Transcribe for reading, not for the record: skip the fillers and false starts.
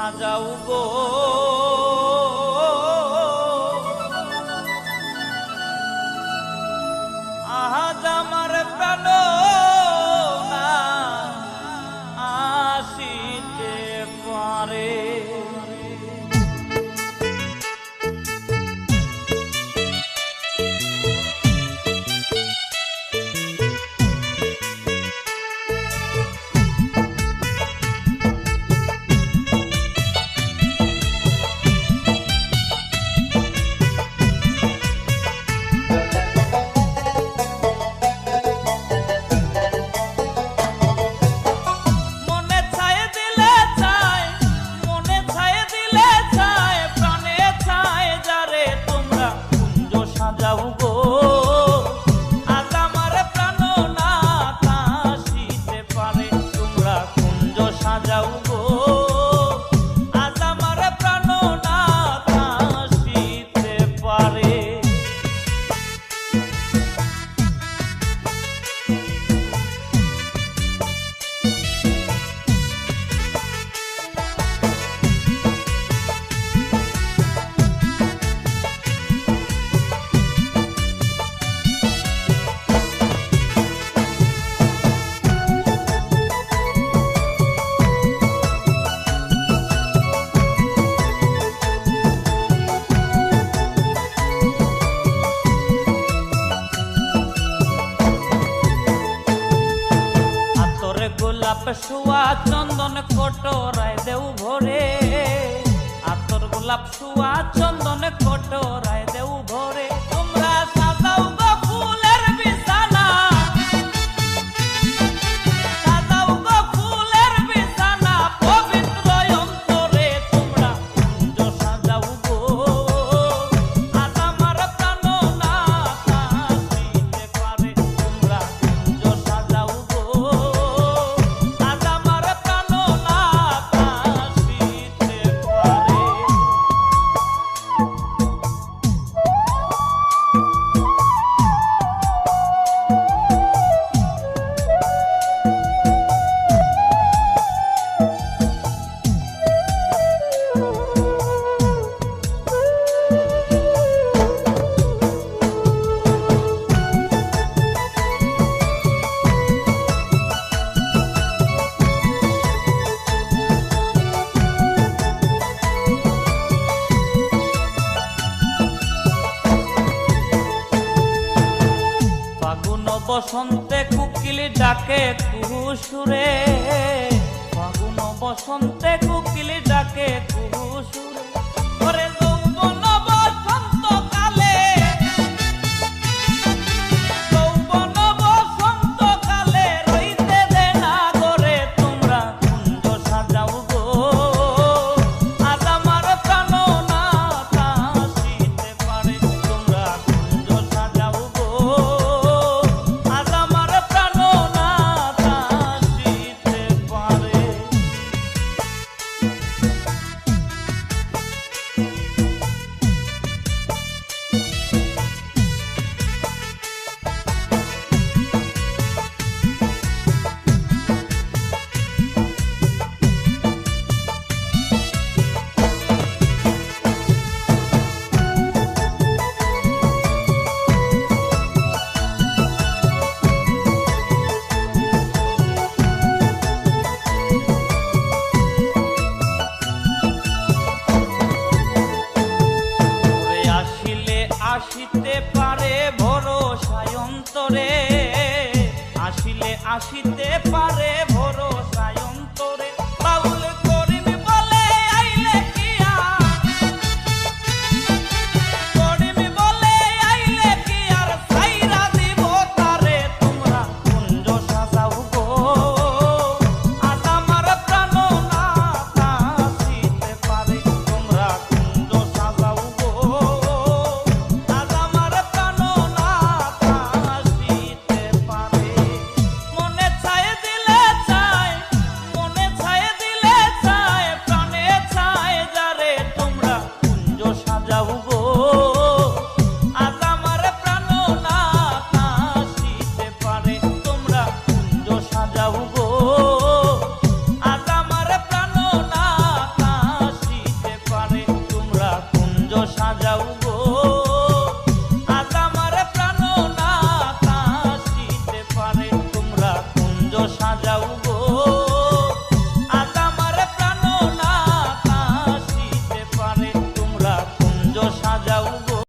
সাজাও গো আজ আমার প্রাণ না আসিতে পারে। গোলাপ শুয়া চন্দন কটোরায় দেউ ভরে, আতর গোলাপ শুয়া চন্দন কটোরায় দেউ ভরে। তোমরা সাজাও গো ফুলের বিছানা, সাজাও গো ফুলের বিছানা পবিত্র অন্তরে। তোমরা কুঞ্জ সাজাও গো আজ আমার প্রাণ না আসিতে পারে। তোমরা কুঞ্জ সাজাও গো বসন্তে কুকিল ডাকে কুহুসুরে, ফাগুন বসন্তে কুকিল ডাকে কুহুসুরে। ওরে যৌবন বসন্ত কালে, যৌবন বসন্ত কালে রইতে দে না করে। তোমরা কুঞ্জ সাজাও গো আজ আমার প্রাণ না আসিতে পারে। তোমরা কুঞ্জ সাজাও গো আসিতে পারে ভরসায় অন্তরে, আসিলে আসিতে পারে ভরসায় অন্তরে। বাউল করিম বলে আইলে কিয়া, করিম বলে আইলে কি আর ছাইরা দিব তারে। তোমরা কুঞ্জ সাজাও গো আজ আমার প্রাণ না আসিতে পারে। তোমরা কুঞ্জ সাজাও গো মনে ছায় দিলে সাজাও গো।